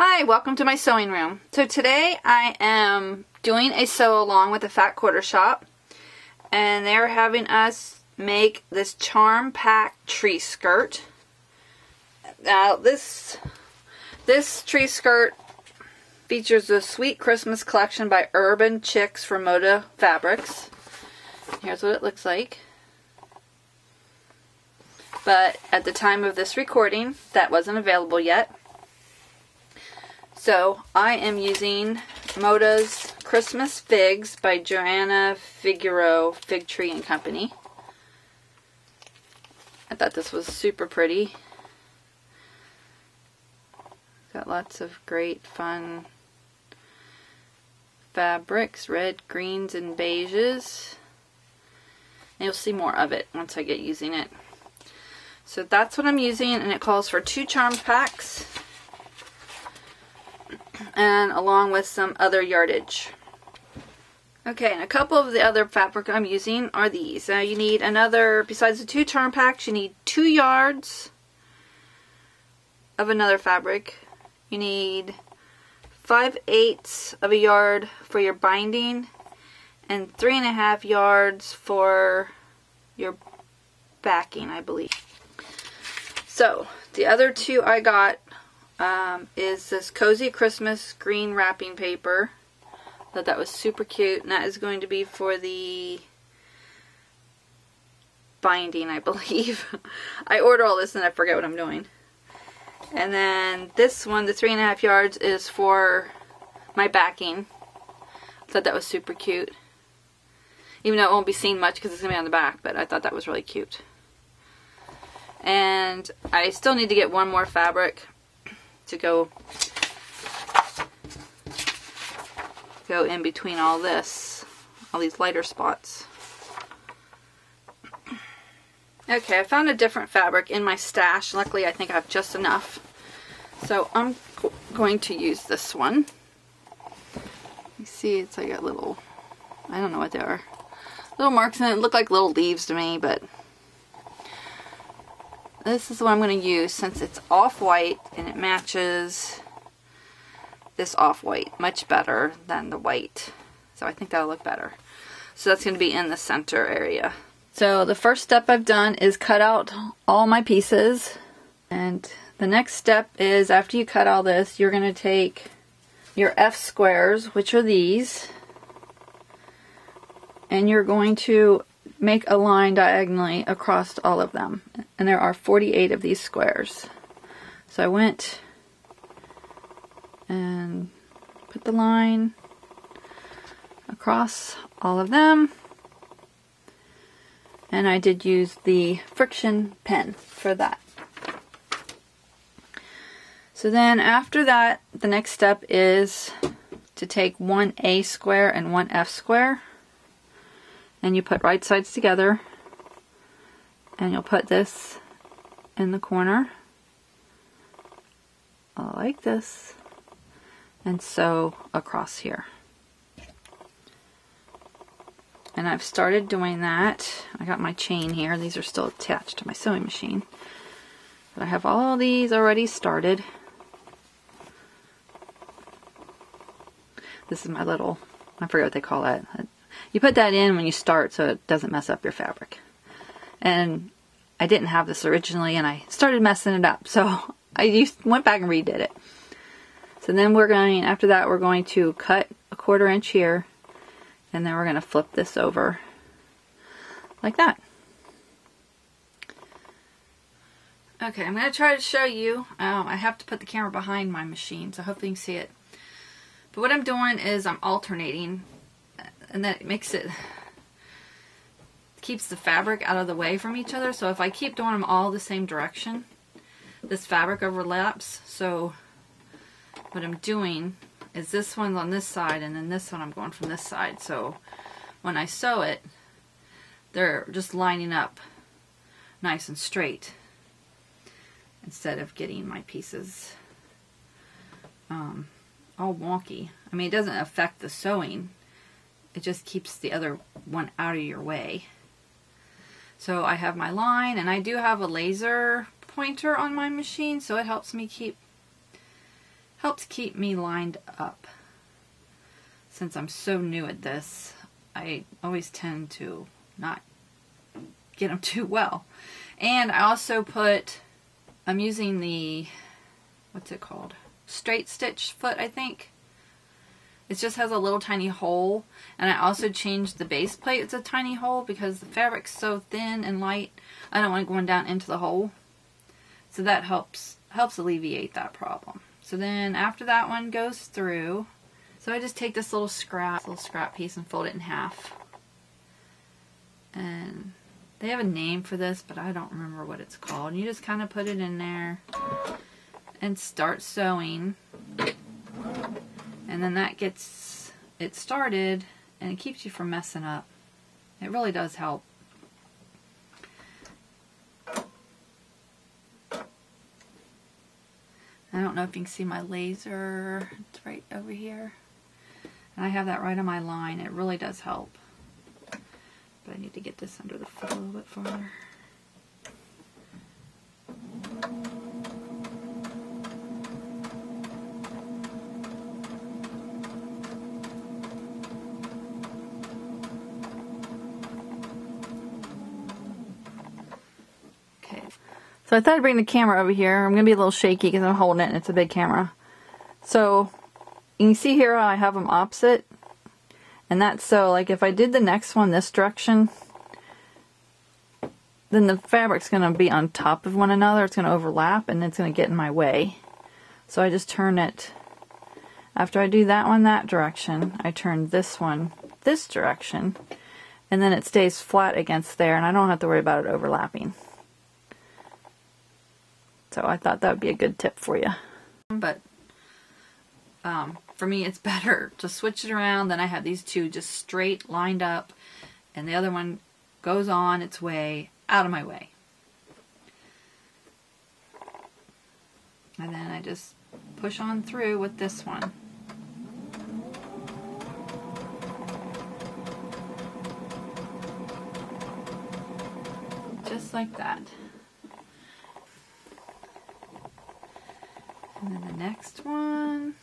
Hi, welcome to my sewing room. So today I am doing a sew along with the Fat Quarter Shop, and they're having us make this charm pack tree skirt. Now this tree skirt features the Sweet Christmas collection by Urban Chicks from Moda Fabrics. Here's what it looks like. But at the time of this recording, that wasn't available yet. So I am using Moda's Christmas Figs by Joanna Figueroa Fig Tree and Company. I thought this was super pretty. Got lots of great fun fabrics, red, greens, and beiges. And you'll see more of it once I get using it. So that's what I'm using, and it calls for 2 charm packs, and along with some other yardage. Okay, and a couple of the other fabric I'm using are these. Now you need another, besides the 2 charm packs, you need 2 yards of another fabric. You need 5/8 of a yard for your binding, and 3.5 yards for your backing, I believe. So the other 2 I got is this Cozy Christmas green wrapping paper. Thought that was super cute, and that is going to be for the binding, I believe. I order all this and I forget what I'm doing. And then this one, the 3.5 yards, is for my backing. Thought that was super cute. Even though it won't be seen much because it's going to be on the back, but I thought that was really cute. And I still need to get one more fabric to go in between all these lighter spots. Okay, I found a different fabric in my stash. Luckily, I think I have just enough. So I'm going to use this one. You see, it's like a little, I don't know what they are. Little marks in it. Look like little leaves to me, but this is what I'm going to use since it's off-white and it matches this off-white much better than the white. So I think that'll look better. So that's going to be in the center area. So the first step I've done is cut out all my pieces. And the next step is, after you cut all this, you're going to take your F squares, which are these, and you're going to make a line diagonally across all of them. And there are 48 of these squares. So I went and put the line across all of them. And I did use the friction pen for that. So then after that, the next step is to take one A square and one F square. And you put right sides together, and you'll put this in the corner like this, and sew across here. And I've started doing that. I got my chain here. These are still attached to my sewing machine, but I have all these already started. This is my little, I forget what they call that. You put that in when you start so it doesn't mess up your fabric. And I didn't have this originally, and I started messing it up, so I went back and redid it. So then after that we're going to cut a 1/4 inch here, and then we're going to flip this over like that. Okay, I'm going to try to show you. I have to put the camera behind my machine, so hopefully you can see it. But what I'm doing is I'm alternating, and that keeps the fabric out of the way from each other. So if I keep doing them all the same direction, this fabric overlaps. So what I'm doing is this one's on this side, and then this one I'm going from this side. So when I sew it, they're just lining up nice and straight, instead of getting my pieces all wonky. I mean, it doesn't affect the sewing. It just keeps the other one out of your way. So I have my line, and I do have a laser pointer on my machine, so it helps me helps keep me lined up. Since I'm so new at this, I always tend to not get them too well. And I also I'm using the, what's it called? Straight stitch foot, I think. It just has a little tiny hole. And I also changed the base plate. It's a tiny hole because the fabric's so thin and light. I don't want it going down into the hole. So that helps alleviate that problem. So then after that one goes through, so I just take this little scrap piece and fold it in half. And they have a name for this, but I don't remember what it's called. And you just kind of put it in there and start sewing. And then that gets it started and it keeps you from messing up. It really does help. I don't know if you can see my laser. It's right over here. And I have that right on my line. It really does help. But I need to get this under the foot a little bit farther. Okay. So I thought I'd bring the camera over here. I'm going to be a little shaky because I'm holding it and it's a big camera. So you can see here how I have them opposite. And that's so, like, if I did the next one this direction, then the fabric's going to be on top of one another. It's going to overlap and it's going to get in my way. So I just turn it, after I do that one that direction, I turn this one this direction. And then it stays flat against there and I don't have to worry about it overlapping. So I thought that would be a good tip for you. But for me, it's better to switch it around. Then I have these two just straight lined up and the other one goes on its way out of my way. And then I just push on through with this one. Just like that. And then the next one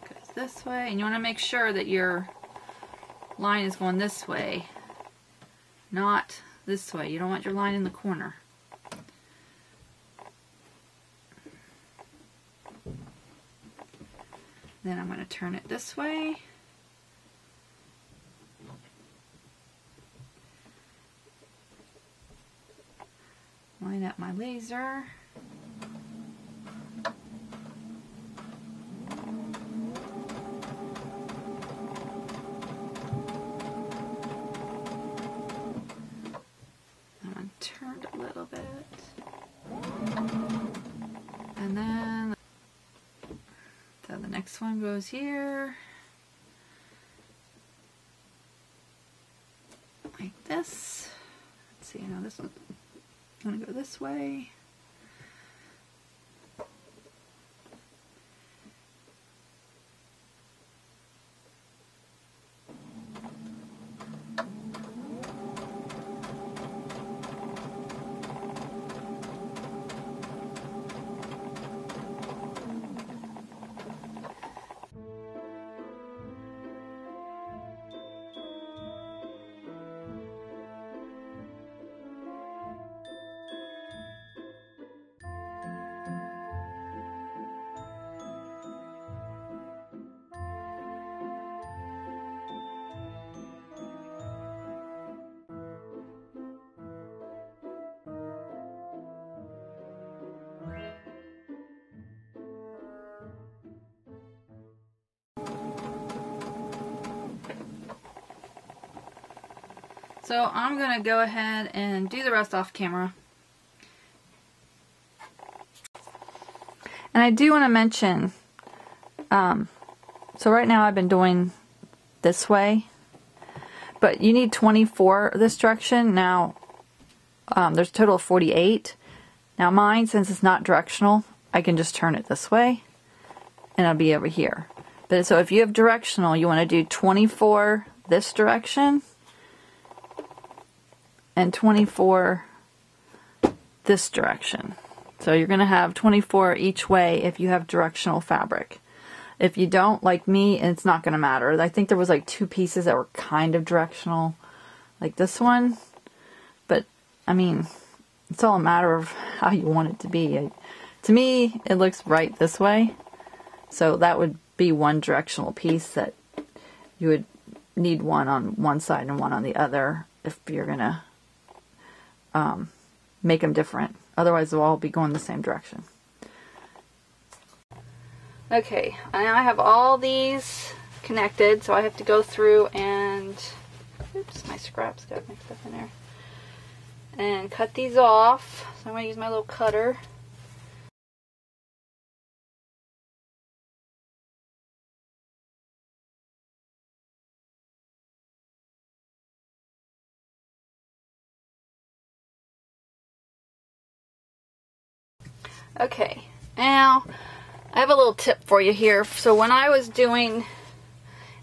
goes this way. And you want to make sure that your line is going this way, not this way. You don't want your line in the corner. Then I'm going to turn it this way. Line up my laser. Turned a little bit, and then so the next one goes here like this. Let's see, now this one's gonna go this way. So I'm going to go ahead and do the rest off camera. And I do want to mention, so right now I've been doing this way, but you need 24 this direction. Now, there's a total of 48. Now mine, since it's not directional, I can just turn it this way, and it'll be over here. But so if you have directional, you want to do 24 this direction, and 24 this direction. So you're going to have 24 each way if you have directional fabric. If you don't, like me, it's not going to matter. I think there was like 2 pieces that were kind of directional, like this one. But, I mean, it's all a matter of how you want it to be. To me, it looks right this way. So that would be one directional piece that you would need one on one side and one on the other if you're going to make them different. Otherwise, they'll all be going the same direction. Okay, and I have all these connected, so I have to go through and, oops, my scraps got mixed up in there, and cut these off. So I'm going to use my little cutter. Okay, now I have a little tip for you here. So when I was doing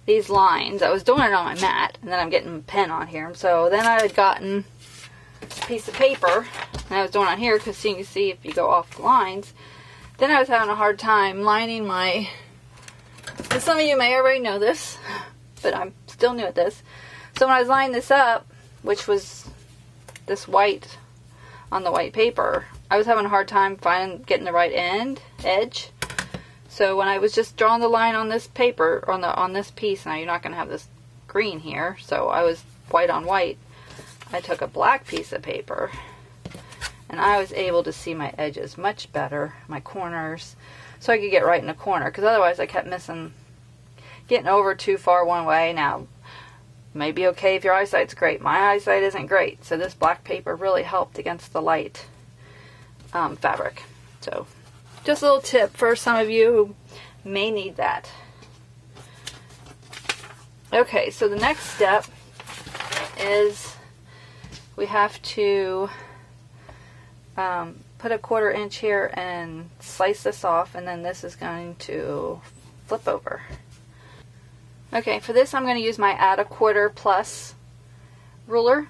these lines, I was doing it on my mat, and then I'm getting a pen on here. So then I had gotten a piece of paper, and I was doing it on here because you can see if you go off the lines. Then I was having a hard time lining my, and some of you may already know this, but I'm still new at this. So when I was lining this up, which was this white on the white paper, I was having a hard time getting the right edge. So when I was just drawing the line on this paper, on this piece, now you're not going to have this green here, so I was white on white. I took a black piece of paper, and I was able to see my edges much better, my corners, so I could get right in the corner, because otherwise I kept getting over too far one way. Now, may be okay if your eyesight's great. My eyesight isn't great, so this black paper really helped against the light fabric. So just a little tip for some of you who may need that. Okay, so the next step is we have to put a 1/4 inch here and slice this off, and then this is going to flip over. Okay, for this I'm going to use my add 1/4 plus ruler.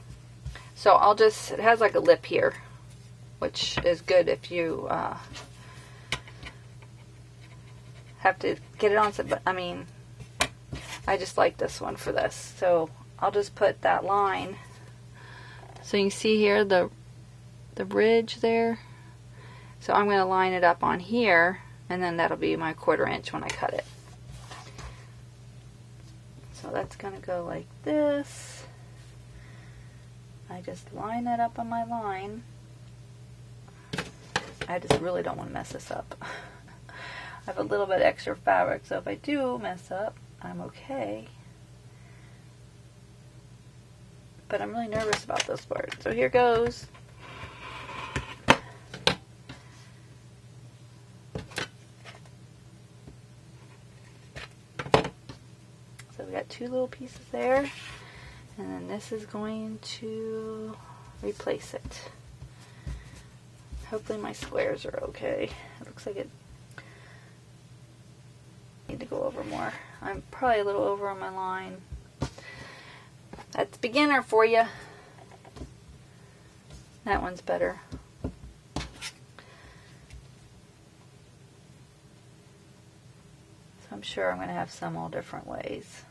So I'll just, it has like a lip here, which is good if you have to get it on, but I mean, I just like this one for this. So I'll just put that line. So you can see here the ridge there. So I'm going to line it up on here, and then that'll be my 1/4 inch when I cut it. So that's going to go like this. I just line that up on my line. I just really don't want to mess this up. I have a little bit extra fabric, so if I do mess up, I'm okay. But I'm really nervous about this part. So here goes. So we got 2 little pieces there, and then this is going to replace it. Hopefully my squares are okay. It looks like it need to go over more. I'm probably a little over on my line. That's beginner for you. That one's better. So I'm sure I'm going to have some all different ways.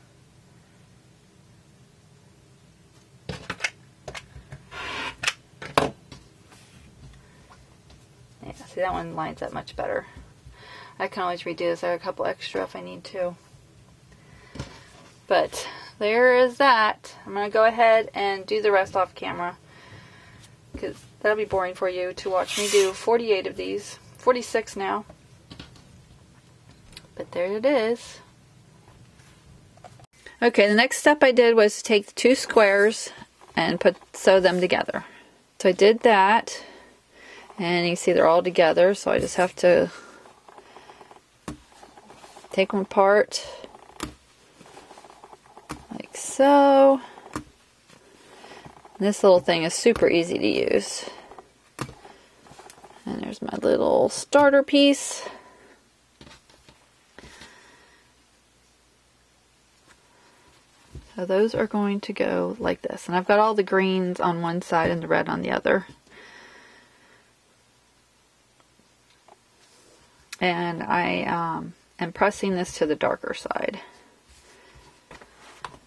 Yeah, see, that one lines up much better. I can always redo this. I have a couple extra if I need to. But there is that. I'm going to go ahead and do the rest off camera, because that'll be boring for you to watch me do 48 of these. 46 now. But there it is. Okay, the next step I did was to take the 2 squares and sew them together. So I did that, and you can see they're all together, so I just have to take them apart like so. This little thing is super easy to use. And there's my little starter piece. So those are going to go like this. And I've got all the greens on one side and the red on the other. and I am pressing this to the darker side.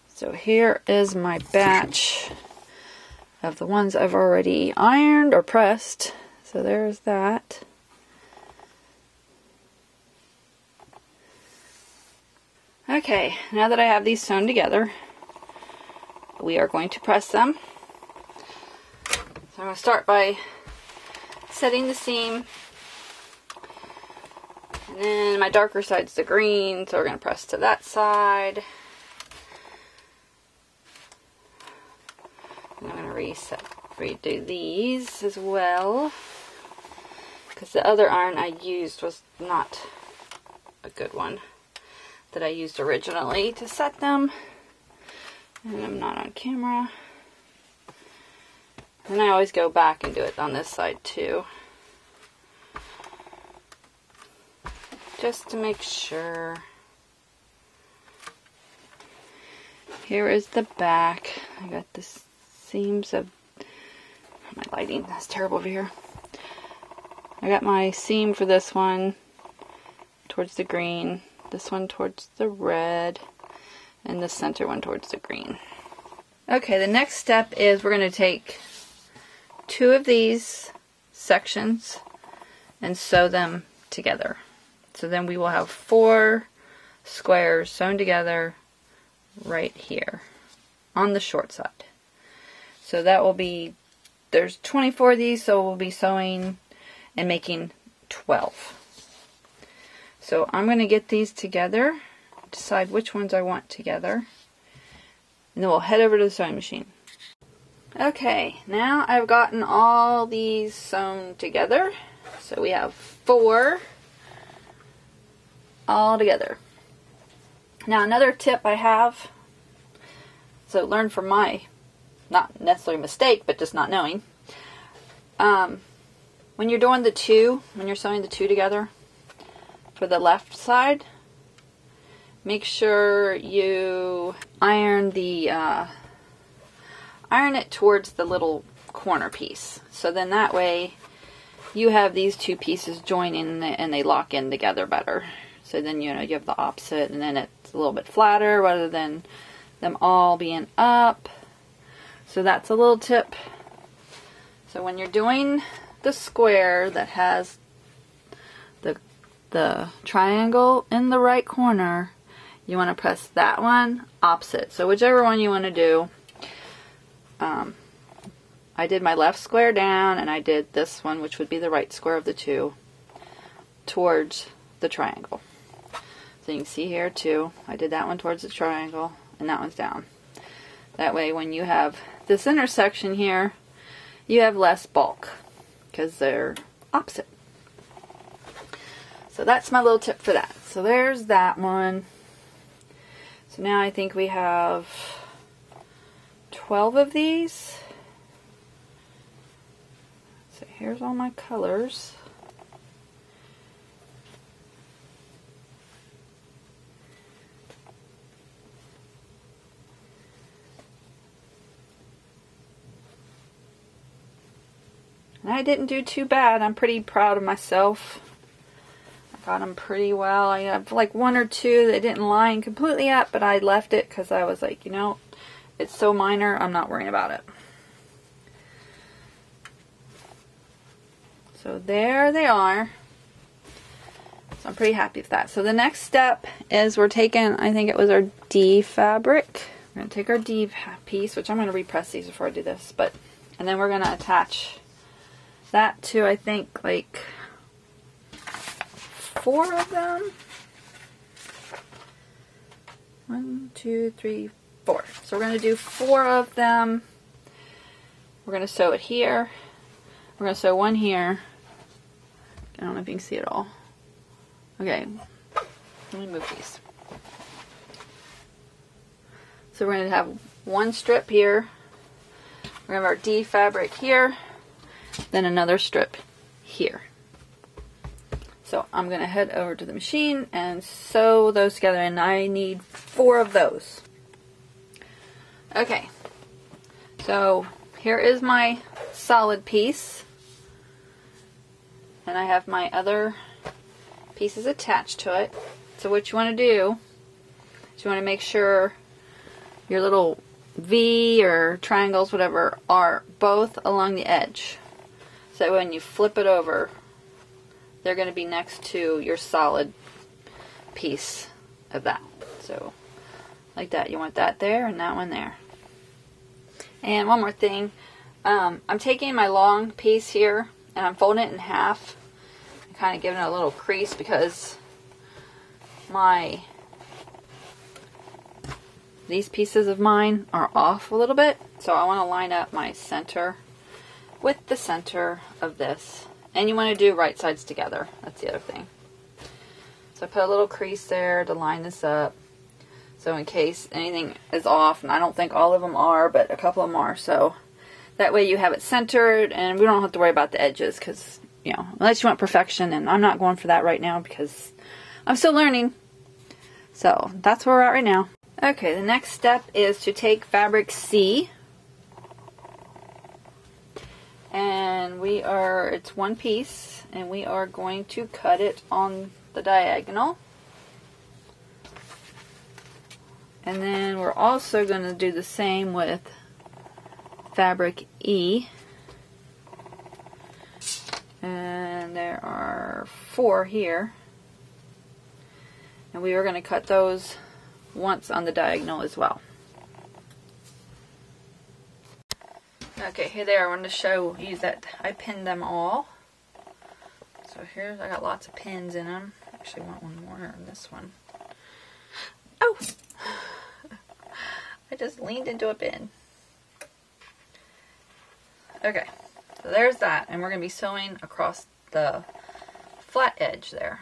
So here is my batch of the ones I've already ironed or pressed. So there's that. Okay, now that I have these sewn together, we are going to press them. So I'm going to start by setting the seam. And then my darker side's the green, so we're going to press to that side. And I'm going to redo these as well, because the other iron I used was not a good one that I used originally to set them. And I'm not on camera. And I always go back and do it on this side too, just to make sure. Here is the back. I got the seams of my lighting. That's terrible over here. I got my seam for this one towards the green, this one towards the red, and the center one towards the green. Okay, the next step is we're going to take 2 of these sections and sew them together. So then we will have 4 squares sewn together right here on the short side. So that will be, there's 24 of these, so we'll be sewing and making 12. So I'm going to get these together, decide which ones I want together, and then we'll head over to the sewing machine. Okay, now I've gotten all these sewn together. So we have 4 all together. Now another tip I have, so learn from my, not necessarily mistake, but just not knowing. When you're doing the 2, when you're sewing the 2 together for the left side, make sure you iron the iron it towards the little corner piece. So then that way you have these 2 pieces join in and they lock in together better. So then, you know, you have the opposite, and then it's a little bit flatter rather than them all being up. So that's a little tip. So when you're doing the square that has the triangle in the right corner, you want to press that one opposite. So whichever one you want to do. I did my left square down, and I did this one, which would be the right square of the 2, towards the triangle. So you can see here too, I did that one towards the triangle, and that one's down. That way when you have this intersection here, you have less bulk, because they're opposite. So that's my little tip for that. So there's that one. So now I think we have 12 of these. So here's all my colors. And I didn't do too bad. I'm pretty proud of myself. I got them pretty well. I have like 1 or 2 that didn't line completely up, but I left it because I was like, you know, it's so minor, I'm not worrying about it. So there they are. So I'm pretty happy with that. So the next step is we're taking, I think it was our D fabric. We're going to take our D piece, which I'm going to repress these before I do this, and then we're going to attach that to, I think, like 4 of them. 1, 2, 3, 4. So we're going to do 4 of them. We're going to sew it here. We're going to sew 1 here. I don't know if you can see it all. Okay, let me move these. So we're going to have 1 strip here. We're going to have our D fabric here. Then another strip here. So I'm going to head over to the machine and sew those together, and I need 4 of those. Okay, so here is my solid piece, and I have my other pieces attached to it. So what you want to do is you want to make sure your little V or triangles, whatever, are both along the edge. So when you flip it over, they're going to be next to your solid piece of that. So like that. You want that there and that one there. And one more thing. I'm taking my long piece here and I'm folding it in half. I'm kind of giving it a little crease because these pieces of mine are off a little bit. So I want to line up my center with the center of this. And you want to do right sides together. That's the other thing. So I put a little crease there to line this up. So in case anything is off, and I don't think all of them are, but a couple of them are. So that way you have it centered and we don't have to worry about the edges because, you know, unless you want perfection, and I'm not going for that right now because I'm still learning. So that's where we're at right now. Okay, the next step is to take fabric C. And it's one piece, and we are going to cut it on the diagonal. And then we're also going to do the same with fabric E. And there are 4 here. And we are going to cut those once on the diagonal as well. Okay, here they are. I wanted to you that I pinned them all. So here's, I got lots of pins in them. Actually, I want one more on this one. Oh! I just leaned into a pin. Okay, so there's that. And we're going to be sewing across the flat edge there.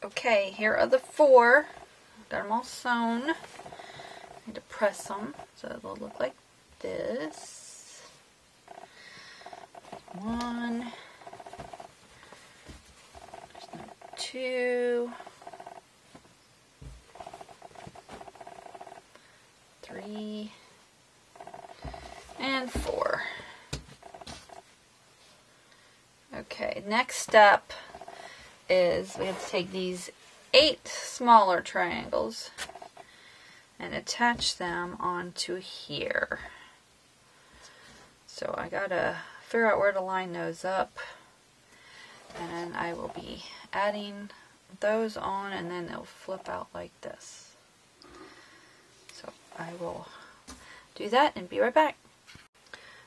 Okay, here are the 4. Got them all sewn. I need to press them so they'll look like this. 1, 2, 3, and 4. Okay, next step is we have to take these 8 smaller triangles and attach them onto here. So I gotta figure out where to line those up, and I will be adding those on, and then they'll flip out like this. So I will do that and be right back.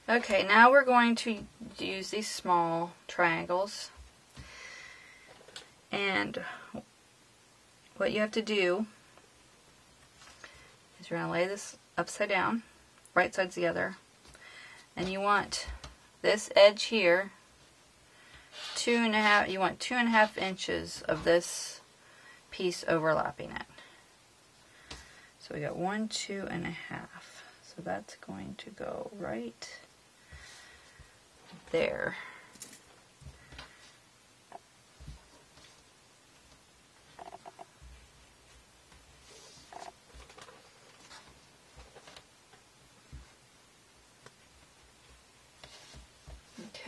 Okay, now we're going to use these small triangles, and what you have to do is you're going to lay this upside down, right sides together, and you want this edge here, 2.5, you want 2.5 inches of this piece overlapping it. So we got 1, 2.5. So that's going to go right there.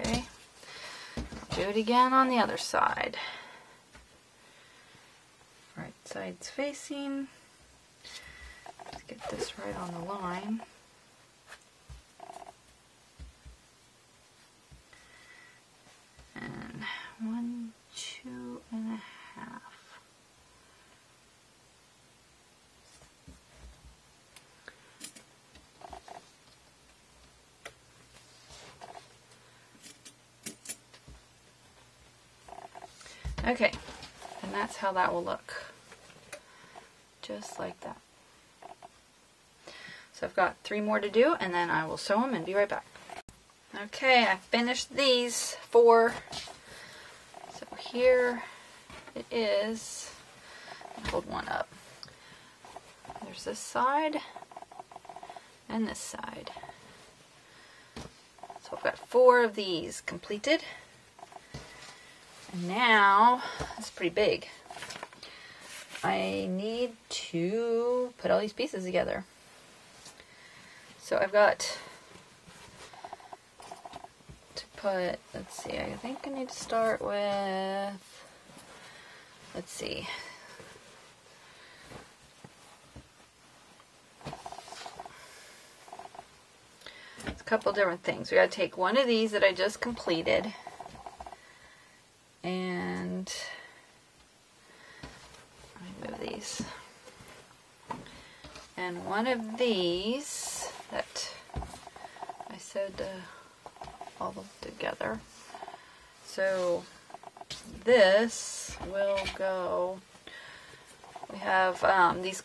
Okay, do it again on the other side. Right side's facing. Let's get this right on the line. And 1, 2.5. Okay, and that's how that will look. Just like that. So I've got 3 more to do, and then I will sew them and be right back. Okay, I finished these 4. So here it is. I'll hold one up. There's this side and this side. So I've got 4 of these completed. And now, it's pretty big. I need to put all these pieces together. So I've got to put, let's see, I think I need to start with let's see. It's a couple different things. We got to take one of these that I just completed, and let me move these. And one of these that I sewed all of them together. So this will go, we have these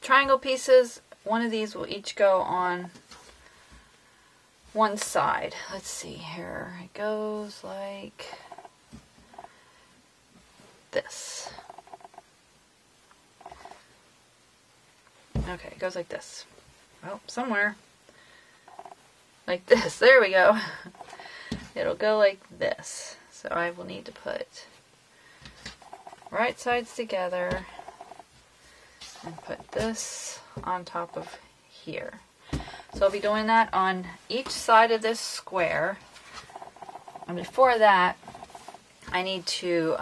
triangle pieces. One of these will each go on one side. Let's see here. It goes like this. Okay, it goes like this. Well, somewhere. Like this. There we go. It'll go like this. So I will need to put right sides together and put this on top of here. So I'll be doing that on each side of this square. And before that, I need to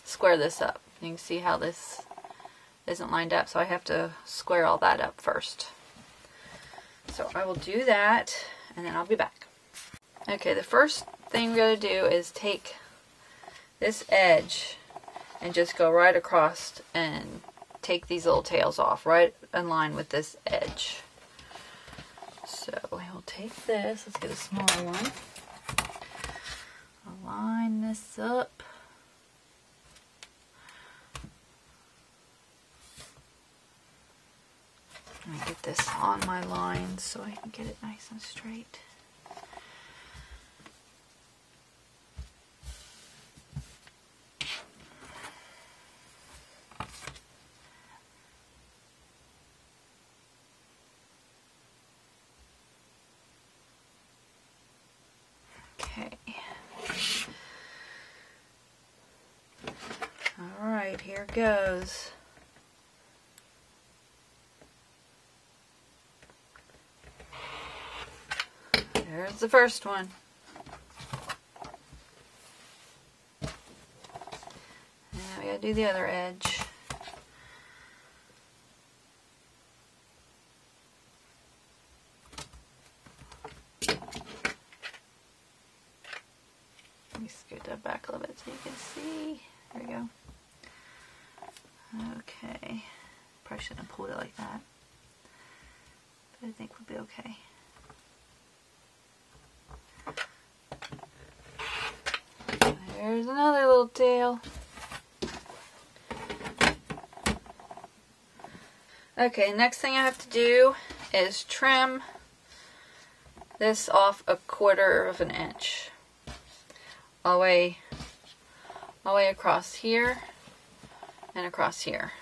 square this up. You can see how this isn't lined up, so I have to square all that up first. So I will do that, and then I'll be back. Okay, the first thing we're going to do is take this edge and just go right across and take these little tails off right in line with this edge. So I will take this, let's get a smaller one, I'll line this up. Let me get this on my line so I can get it nice and straight. Okay. All right, here goes. There's the first one. Now we gotta do the other edge. Let me scoot that back a little bit so you can see. There we go. Okay. Probably shouldn't have pulled it like that, but I think we'll be okay. There's another little tail. Okay, next thing I have to do is trim this off 1/4 of an inch. All the way across here and across here.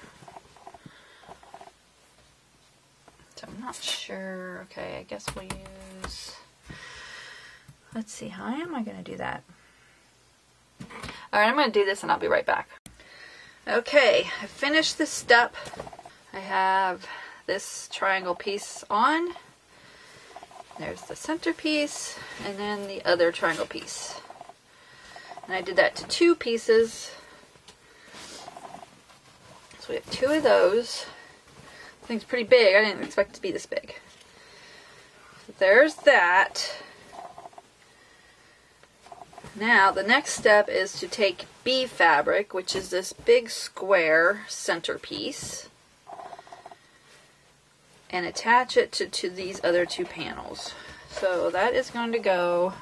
So I'm not sure. Okay, I guess we'll use, let's see, how am I going to do that? Alright, I'm going to do this and I'll be right back. Okay, I finished this step. I have this triangle piece on. There's the center piece and then the other triangle piece. And I did that to 2 pieces. So we have 2 of those. This thing's pretty big. I didn't expect it to be this big. So there's that. Now the next step is to take B fabric, which is this big square centerpiece, and attach it to these other 2 panels. So that is going to go,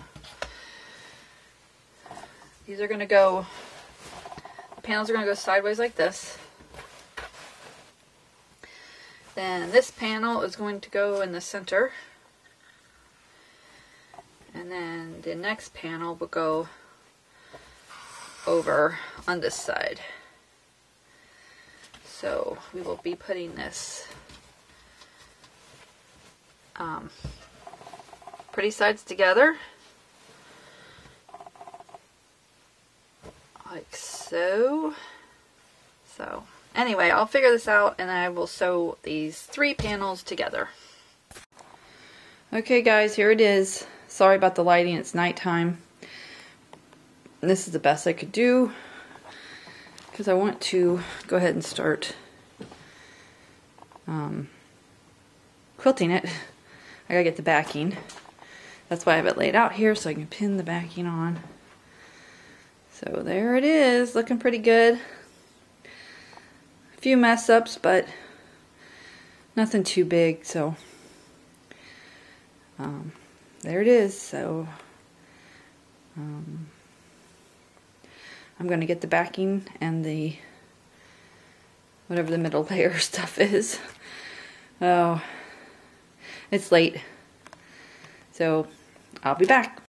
these are going to go, the panels are going to go sideways like this. Then this panel is going to go in the center. And then the next panel will go over on this side. So we will be putting this pretty sides together. Like so. So anyway, I'll figure this out and I will sew these 3 panels together. Okay guys, here it is. Sorry about the lighting, it's nighttime. This is the best I could do. because I want to go ahead and start quilting it. I gotta get the backing. That's why I have it laid out here so I can pin the backing on. So there it is, looking pretty good. A few mess ups, but nothing too big, so there it is. So I'm going to get the backing and the whatever the middle layer stuff is. Oh, it's late, so I'll be back.